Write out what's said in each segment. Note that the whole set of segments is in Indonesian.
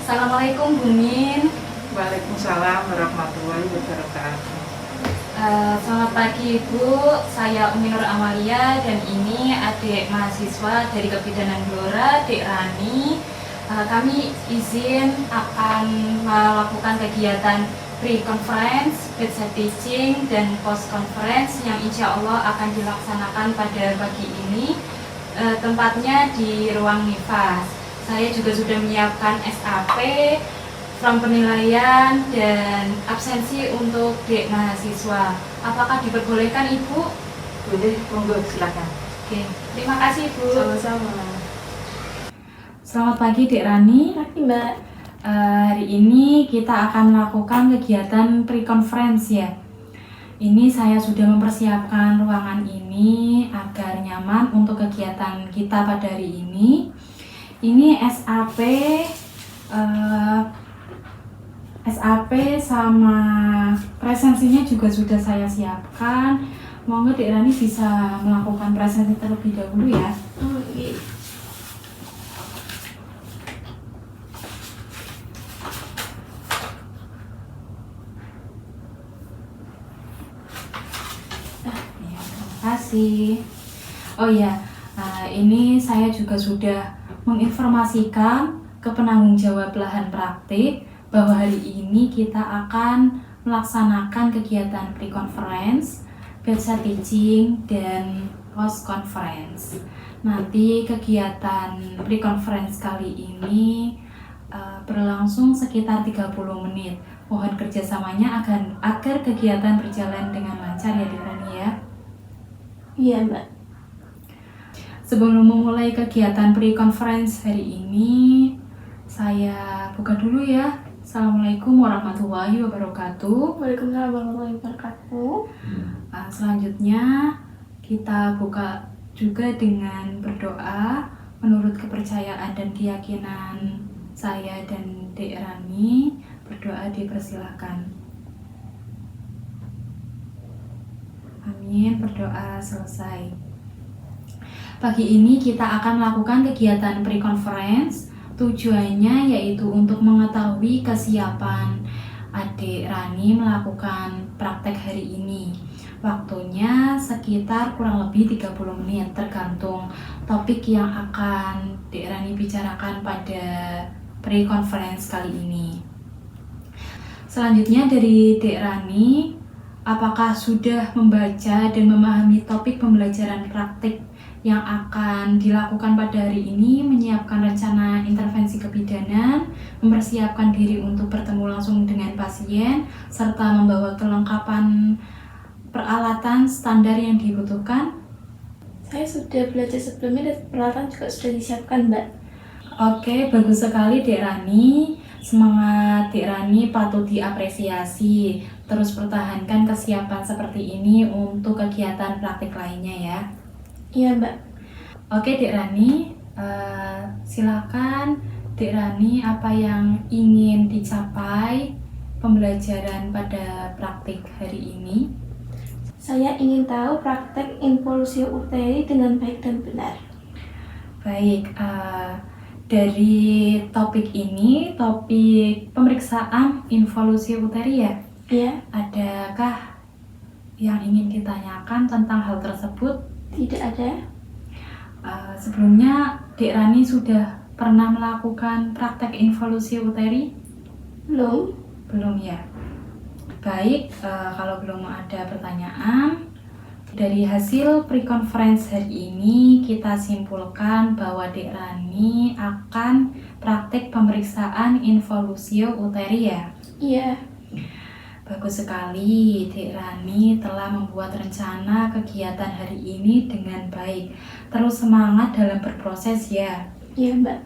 Assalamualaikum Bu Min. Waalaikumsalam warahmatullahi wabarakatuh. Selamat pagi Ibu, saya Umi Nur Amalia dan ini adik mahasiswa dari Kebidanan Gelora, Dek Rani. Kami izin akan melakukan kegiatan pre-conference, bedside teaching, dan post-conference yang insya Allah akan dilaksanakan pada pagi ini. Tempatnya di ruang Nifas. Saya juga sudah menyiapkan SAP, form penilaian dan absensi untuk dek mahasiswa. Apakah diperbolehkan Ibu? Boleh, monggo silakan. Oke, terima kasih Bu. Sama-sama. Selamat pagi Dek Rani. Pagi Mbak. Hari ini kita akan melakukan kegiatan pre-conference ya. Ini saya sudah mempersiapkan ruangan ini agar nyaman untuk kegiatan kita pada hari ini. Ini SAP sama presensinya juga sudah saya siapkan. Monggo Dek Rani bisa melakukan presensi terlebih dahulu ya. Oke. Ya, terima kasih. Oh ya, ini saya juga sudah menginformasikan ke penanggung jawab lahan praktik bahwa hari ini kita akan melaksanakan kegiatan pre-conference, bedside teaching, dan post-conference. Nanti kegiatan pre-conference kali ini berlangsung sekitar 30 menit. Mohon kerjasamanya agar kegiatan berjalan dengan lancar ya Dirani ya. Iya Mbak. Sebelum memulai kegiatan pre-conference hari ini, saya buka dulu ya. Assalamualaikum warahmatullahi wabarakatuh. Waalaikumsalam warahmatullahi wabarakatuh. Selanjutnya kita buka juga dengan berdoa menurut kepercayaan dan keyakinan saya dan Dek Rani. Berdoa dipersilahkan. Amin, berdoa selesai. Pagi ini kita akan melakukan kegiatan pre-conference. Tujuannya yaitu untuk mengetahui kesiapan Adik Rani melakukan praktek hari ini. Waktunya sekitar kurang lebih 30 menit tergantung topik yang akan Dek Rani bicarakan pada pre-conference kali ini. Selanjutnya dari Dek Rani, apakah sudah membaca dan memahami topik pembelajaran praktik yang akan dilakukan pada hari ini, menyiapkan rencana intervensi kebidanan, mempersiapkan diri untuk bertemu langsung dengan pasien, serta membawa kelengkapan peralatan standar yang dibutuhkan? Saya sudah belajar sebelumnya dan peralatan juga sudah disiapkan Mbak. Oke, bagus sekali Dek Rani. Semangat Dek Rani patut diapresiasi. Terus pertahankan kesiapan seperti ini untuk kegiatan praktik lainnya ya. Iya Mbak. Oke Dek Rani, silakan Dek Rani apa yang ingin dicapai pembelajaran pada praktik hari ini? Saya ingin tahu praktek involusio uteri dengan baik dan benar. Baik, dari topik ini, topik pemeriksaan involusi uteri ya? Iya. Adakah yang ingin ditanyakan tentang hal tersebut? Tidak ada. Sebelumnya Dek Rani sudah pernah melakukan praktek involusi uteri? Belum. Belum ya? Baik, kalau belum ada pertanyaan, dari hasil pre-conference hari ini kita simpulkan bahwa Dek Rani akan praktek pemeriksaan involusio uteri ya? Iya. Bagus sekali, Dek Rani telah membuat rencana kegiatan hari ini dengan baik. Terus semangat dalam berproses ya. Iya Mbak.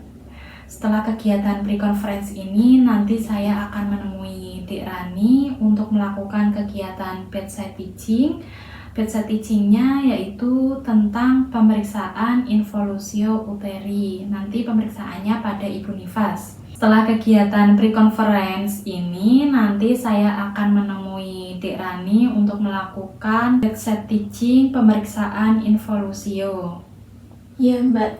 Setelah kegiatan pre-conference ini, nanti saya akan menemui Dek Rani untuk melakukan kegiatan bedside teaching. Bedside teachingnya yaitu tentang pemeriksaan involusio uteri. Nanti pemeriksaannya pada Ibu Nifas. Setelah kegiatan pre-conference ini, nanti saya akan menemui Dek Rani untuk melakukan bedside teaching pemeriksaan involusio. Iya Mbak.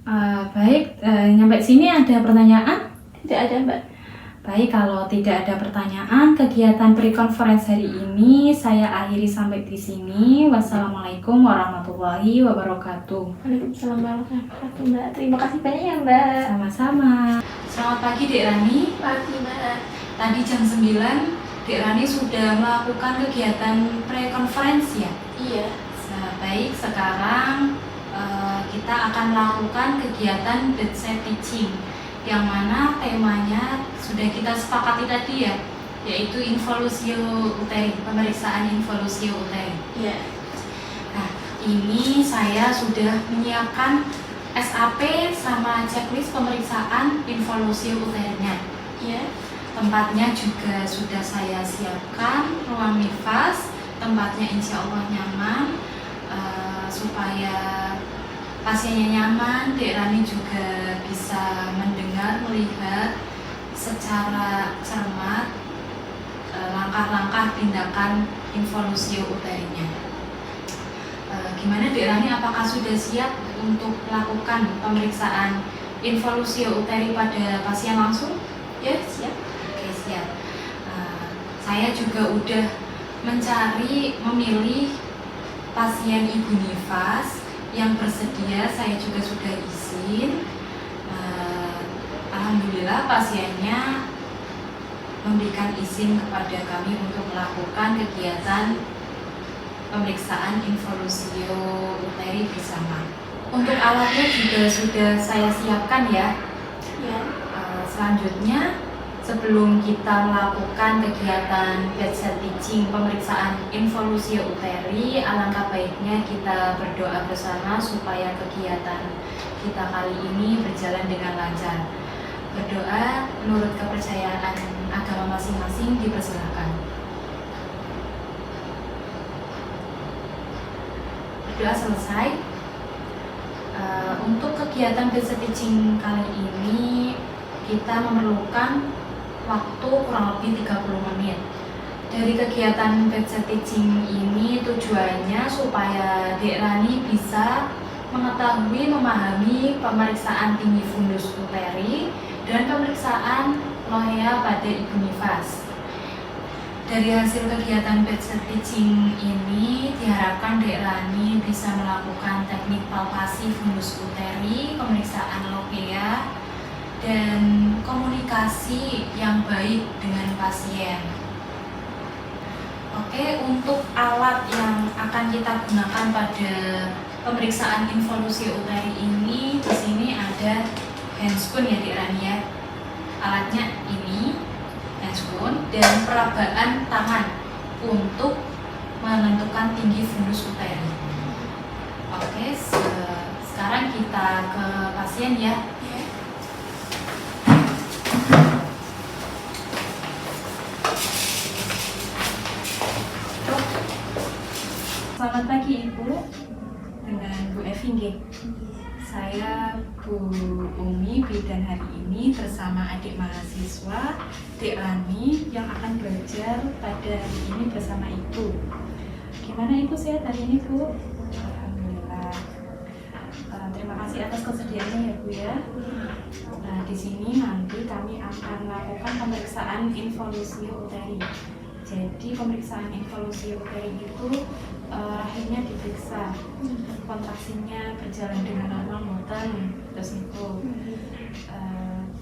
Baik, nyampe sini ada pertanyaan? Tidak ada, Mbak. Baik, kalau tidak ada pertanyaan, kegiatan pre-conference hari ini saya akhiri sampai di sini. Wassalamualaikum warahmatullahi wabarakatuh. Waalaikumsalam warahmatullahi wabarakatuh, Mbak. Terima kasih banyak ya, Mbak. Sama-sama. Selamat pagi, Dek Rani. Pagi, Mbak. Tadi jam 9, Dek Rani sudah melakukan kegiatan pre-conference ya? Iya. Baik, sekarang kita akan melakukan kegiatan bedside teaching, yang mana temanya sudah kita sepakati tadi ya, yaitu involusio uteri, pemeriksaan involusio uteri. Iya. Nah, ini saya sudah menyiapkan SAP sama checklist pemeriksaan involusio uterinya. Iya. Tempatnya juga sudah saya siapkan, ruang nifas, tempatnya insya Allah nyaman, supaya pasiennya nyaman. Dek Rani juga bisa mendengar, melihat secara cermat langkah-langkah tindakan involusio uterinya. Gimana Dek Rani, apakah sudah siap untuk melakukan pemeriksaan involusio uteri pada pasien langsung? Ya, siap. Oke, siap. Saya juga udah memilih pasien ibu nifas yang bersedia, saya juga sudah izin. Alhamdulillah pasiennya memberikan izin kepada kami untuk melakukan kegiatan pemeriksaan involusio uteri bersama. Untuk alatnya juga sudah saya siapkan ya. Ya. Selanjutnya, sebelum kita melakukan kegiatan bedside teaching pemeriksaan involusio uteri, alangkah baiknya kita berdoa bersama supaya kegiatan kita kali ini berjalan dengan lancar. Berdoa menurut kepercayaan agama masing-masing dipersilakan. Berdoa selesai. Untuk kegiatan bedside teaching kali ini kita memerlukan waktu kurang lebih 30 menit. Dari kegiatan bedside teaching ini tujuannya supaya Dek Rani bisa mengetahui, memahami pemeriksaan tinggi fundus uteri dan pemeriksaan lohea pada ibu nifas. Dari hasil kegiatan bedside teaching ini diharapkan Dek Rani bisa melakukan teknik palpasi fundus uteri, pemeriksaan lohea, dan komunikasi yang baik dengan pasien. Oke, untuk alat yang akan kita gunakan pada pemeriksaan involusio uteri ini, di sini ada handscoon ya Dek Rani ya. Alatnya ini handscoon dan perabaan tangan untuk menentukan tinggi fundus uteri. Oke, sekarang kita ke pasien ya. Selamat pagi Ibu, dengan Bu Evi nggih. Saya Bu Umi bidan hari ini bersama adik mahasiswa Dek Rani yang akan belajar pada hari ini bersama Ibu. Gimana Ibu sehat hari ini Bu? Alhamdulillah. Terima kasih atas kesediaannya ya Bu ya. Nah, di sini nanti kami akan melakukan pemeriksaan involusio uteri. Jadi pemeriksaan involusio uteri itu rahimnya diperiksa, kontraksinya berjalan dengan normal boten, terus itu.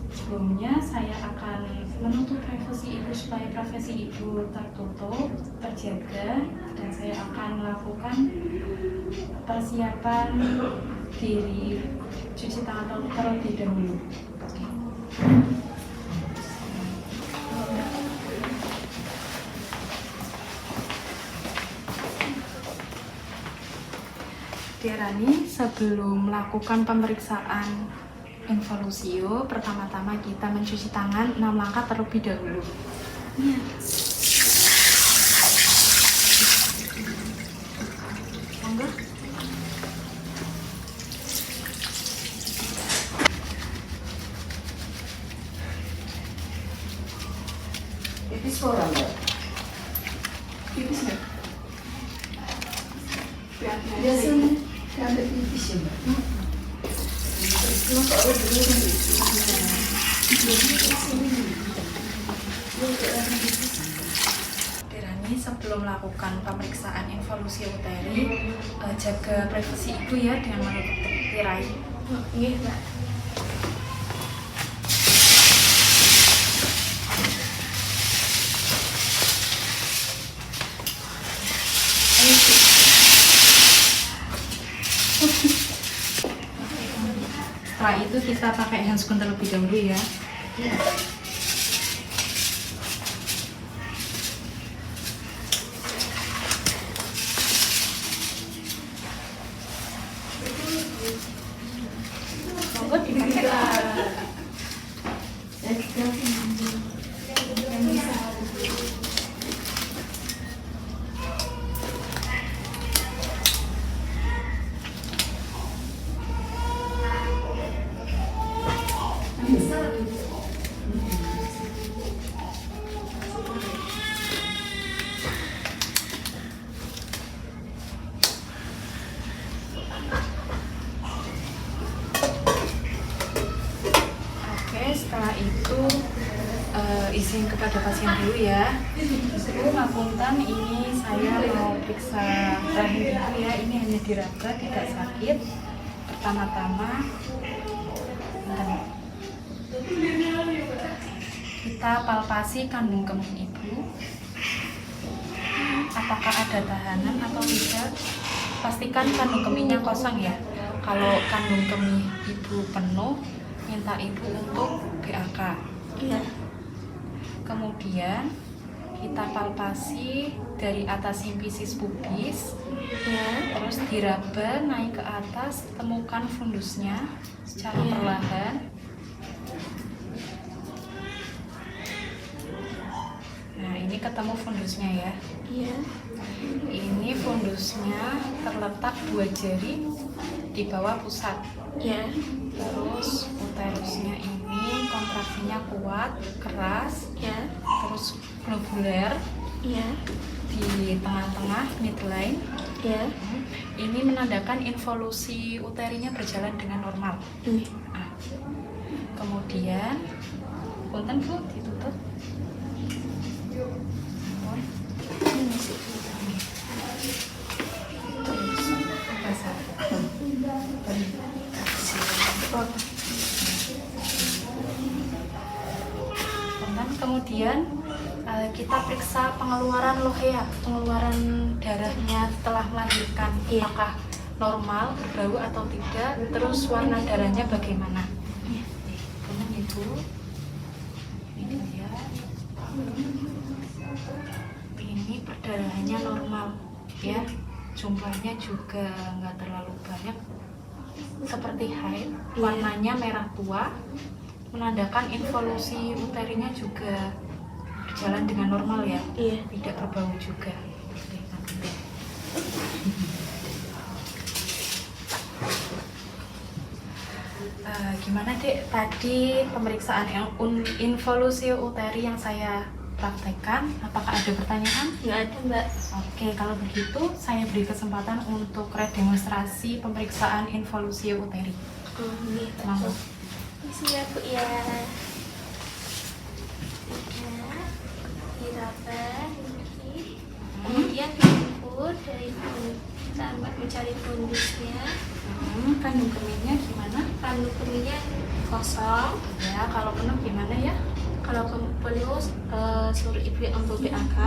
Sebelumnya saya akan menutup privasi ibu supaya privasi ibu tertutup, terjaga, dan saya akan melakukan persiapan diri cuci tangan terlebih dahulu. Dek Rani, sebelum melakukan pemeriksaan involusio, pertama-tama kita mencuci tangan 6 langkah terlebih dahulu. Ya. Monggo. Pipis orang Mbak? Pipis nggak? Biasanya ada pipis ya Mbak? Dirani, sebelum melakukan pemeriksaan involusi uteri, jaga privasi ibu ya dengan menutup tirai. Iya, Mbak. Setelah itu kita pakai handscoon terlebih dahulu ya. Monggo dipakai. Oke, setelah itu izin kepada pasien dulu ya. Ibu ngapunten, ini saya mau periksa rahim ibu ya. Ini hanya diraba, tidak sakit. Pertama-tama kita palpasi kandung kemih ibu. Apakah ada tahanan atau tidak? Pastikan kandung kemihnya kosong ya. Kalau kandung kemih ibu penuh, minta ibu untuk BAK. Iya. Kemudian kita palpasi dari atas simfisis pubis, Ya. terus diraba naik ke atas, temukan fundusnya secara perlahan. Nah, ini ketemu fundusnya ya. Iya. Ini fundusnya terletak 2 jari di bawah pusat. Iya. Terus uterusnya ini kontraksinya kuat, keras, Ya. terus globuler Iya. di tengah-tengah midline. Ya. Ini menandakan involusi uterinya berjalan dengan normal. Ini. Nah, kemudian, punten Bu, ditutup. Kemudian kita periksa pengeluaran lohea, pengeluaran darahnya setelah melahirkan, apakah normal, berbau atau tidak, terus warna darahnya bagaimana. Kemudian ibu, ini dia, ini perdarahannya normal ya, jumlahnya juga nggak terlalu banyak, seperti haid, warnanya merah tua, menandakan involusi uterinya juga berjalan dengan normal ya, tidak berbau juga. Gimana Dek, tadi pemeriksaan yang involusi uteri yang saya praktekkan, apakah ada pertanyaan? Nggak ada, Mbak. Oke, kalau begitu saya beri kesempatan untuk redemonstrasi pemeriksaan involusi uteri. Ini. Monggo. Isi ya, Bu ya. Diraba ini. Kemudian dijemput dari sampai mencari fundusnya. Kandung kemihnya gimana? Kandung kemihnya kosong. Ya, kalau penuh gimana ya? Kalau penuh suruh ibu untuk BAK.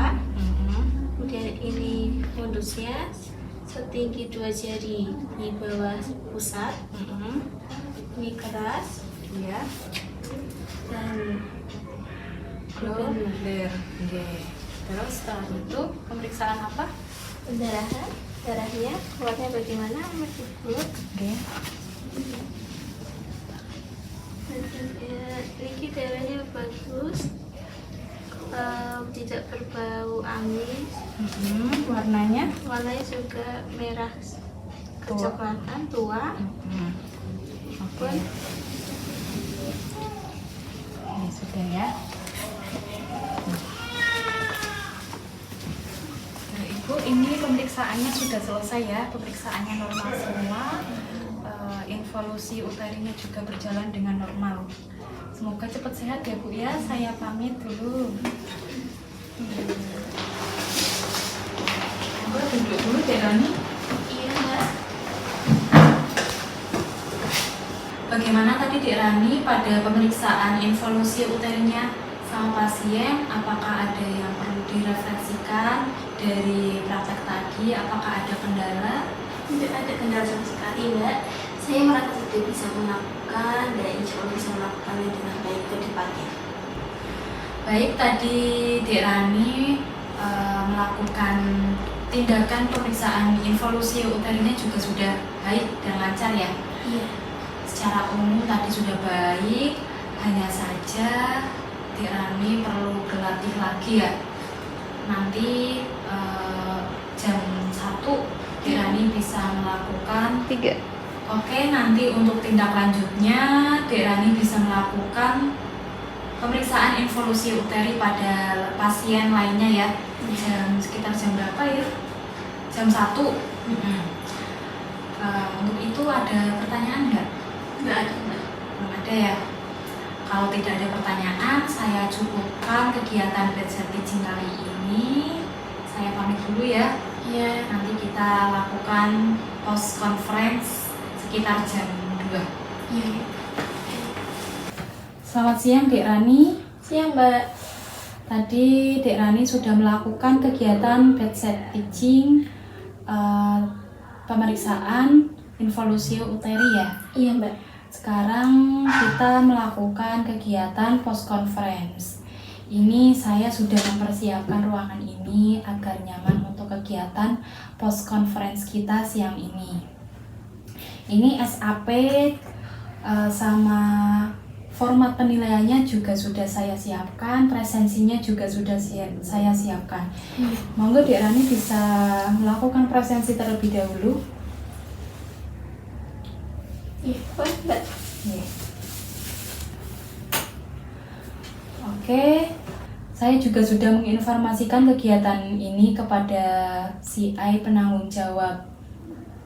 Kemudian ini fundusnya setinggi 2 jari di bawah pusat. Ini keras. Iya. Dan Globuler. Oke. Terus setelah itu pemeriksaan apa? pendarahan, darahnya keluarnya bagaimana menurut ibu? Oke. Ini darahnya bagus, tidak berbau amis, Warnanya? warnanya juga merah kecoklatan tua. Oke. Ini sudah ya. Nah, Ibu, ini pemeriksaannya sudah selesai ya. Pemeriksaannya normal semua. Info involusi uterinya juga berjalan dengan normal. Semoga cepat sehat ya Bu ya. Saya pamit dulu. Mbak duduk dulu Dek Rani. Iya, Mbak. Bagaimana tadi Dek Rani pada pemeriksaan involusi uterinya sama pasien? Apakah ada yang perlu direfleksikan dari praktek tadi? Apakah ada kendala? Tidak ada kendala sama sekali, Mbak. Saya merasa sudah bisa melakukan dan insya Allah bisa melakukannya dengan baik ke depannya. Baik, tadi Dek Rani melakukan tindakan pemeriksaan involusi uterinya juga sudah baik dan lancar ya? Iya. Secara umum tadi sudah baik, hanya saja Dek Rani perlu berlatih lagi ya. Nanti jam 1 Dek Rani bisa melakukan 3. Oke, nanti untuk tindak lanjutnya Dek Rani bisa melakukan pemeriksaan involusi uteri pada pasien lainnya ya. Sekitar jam berapa ya? Jam 1. Untuk itu ada pertanyaan nggak? Nggak ada, Mbak. Belum ada ya. Kalau tidak ada pertanyaan, saya cukupkan kegiatan bedside teaching kali ini. Saya pamit dulu ya. Iya. Nanti kita lakukan post conference sekitar jam 2. Iya. Selamat siang Dek Rani. Siang, Mbak. Tadi Dek Rani sudah melakukan kegiatan bedside teaching pemeriksaan involusi uteri ya. Iya, Mbak. Sekarang kita melakukan kegiatan post conference. Ini saya sudah mempersiapkan ruangan ini agar nyaman untuk kegiatan post conference kita siang ini. Ini SAP sama format penilaiannya juga sudah saya siapkan, presensinya juga sudah saya siapkan. Monggo Dek Rani bisa melakukan presensi terlebih dahulu. Iya, boleh, Mbak. Oke, saya juga sudah menginformasikan kegiatan ini kepada CI penanggung jawab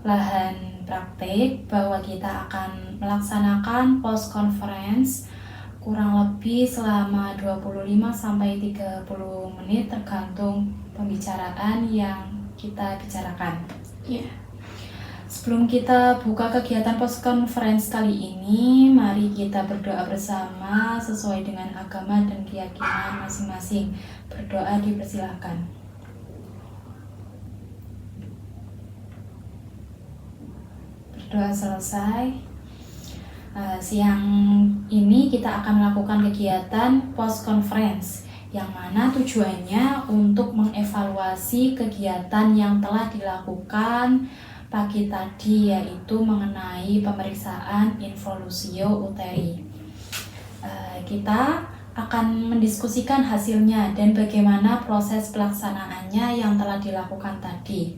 lahan praktik bahwa kita akan melaksanakan post conference kurang lebih selama 25 sampai 30 menit tergantung pembicaraan yang kita bicarakan. Iya. Sebelum kita buka kegiatan post conference kali ini, mari kita berdoa bersama sesuai dengan agama dan keyakinan masing-masing. Berdoa dipersilahkan. Berdoa selesai. Siang ini kita akan melakukan kegiatan post conference yang mana tujuannya untuk mengevaluasi kegiatan yang telah dilakukan pagi tadi, yaitu mengenai pemeriksaan involusio uteri. Kita akan mendiskusikan hasilnya dan bagaimana proses pelaksanaannya yang telah dilakukan tadi.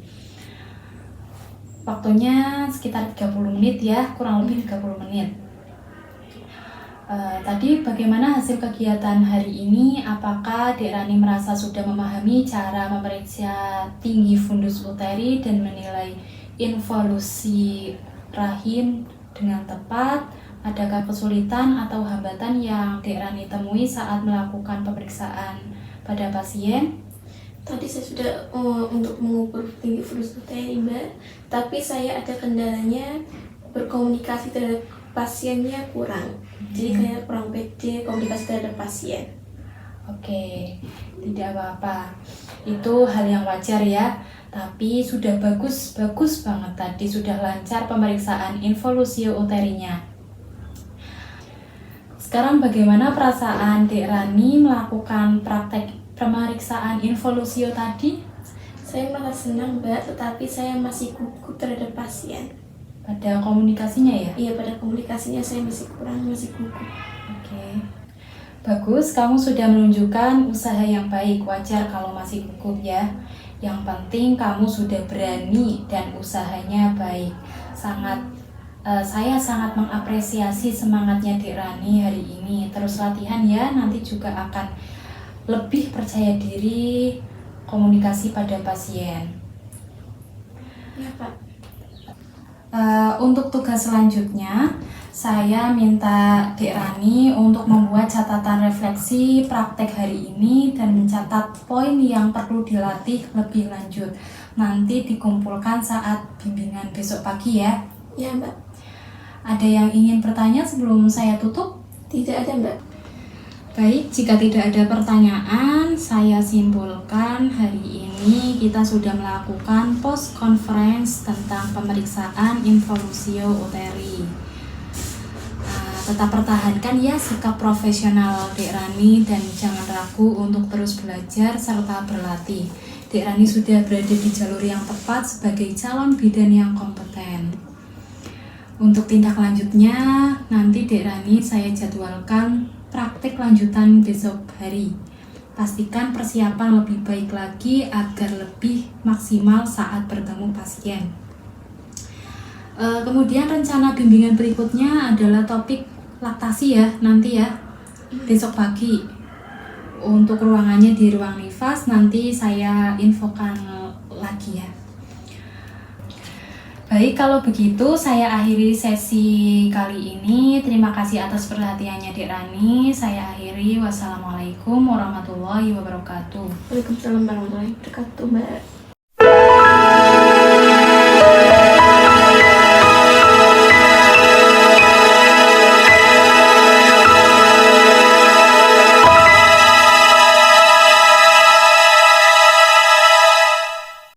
Waktunya sekitar 30 menit ya, kurang lebih 30 menit. Tadi bagaimana hasil kegiatan hari ini? Apakah Dek Rani merasa sudah memahami cara memeriksa tinggi fundus uteri dan menilai involusi rahim dengan tepat? Adakah kesulitan atau hambatan yang Dek Rani temui saat melakukan pemeriksaan pada pasien? Tadi saya sudah untuk mengukur tinggi fundus uteri, Mbak. Tapi saya ada kendalanya berkomunikasi terhadap pasiennya kurang. Jadi kayak kurang pede komunikasi terhadap pasien. Oke, tidak apa-apa. Itu hal yang wajar ya. Tapi sudah bagus banget tadi, sudah lancar pemeriksaan involusio uterinya. Sekarang bagaimana perasaan Dek Rani melakukan praktek pemeriksaan involusio tadi? Saya merasa senang, Mbak, tetapi saya masih gugup terhadap pasien. Pada komunikasinya ya? Iya, pada komunikasinya saya masih gugup. Oke. Bagus, kamu sudah menunjukkan usaha yang baik. Wajar kalau masih gugup ya. Yang penting kamu sudah berani dan usahanya baik. Saya sangat mengapresiasi semangatnya Dek Rani hari ini. Terus latihan ya, nanti juga akan lebih percaya diri komunikasi pada pasien. Iya, Pak. Untuk tugas selanjutnya, saya minta Dek Rani untuk membuat catatan refleksi praktek hari ini dan mencatat poin yang perlu dilatih lebih lanjut. Nanti dikumpulkan saat bimbingan besok pagi ya. Ya, Mbak. Ada yang ingin bertanya sebelum saya tutup? Tidak ada, Mbak. Baik, jika tidak ada pertanyaan, saya simpulkan hari ini kita sudah melakukan post conference tentang pemeriksaan involusio uteri. Tetap pertahankan ya sikap profesional Dek Rani dan jangan ragu untuk terus belajar serta berlatih. Dek Rani sudah berada di jalur yang tepat sebagai calon bidan yang kompeten. Untuk tindak lanjutnya, nanti Dek Rani saya jadwalkan praktik lanjutan besok hari. Pastikan persiapan lebih baik lagi agar lebih maksimal saat bertemu pasien. Kemudian rencana bimbingan berikutnya adalah topik laktasi ya, nanti ya, besok pagi. Untuk ruangannya di ruang nifas, nanti saya infokan lagi ya. Baik, kalau begitu saya akhiri sesi kali ini. Terima kasih atas perhatiannya Dek Rani. Saya akhiri. Wassalamualaikum warahmatullahi wabarakatuh. Waalaikumsalam warahmatullahi wabarakatuh, Mbak.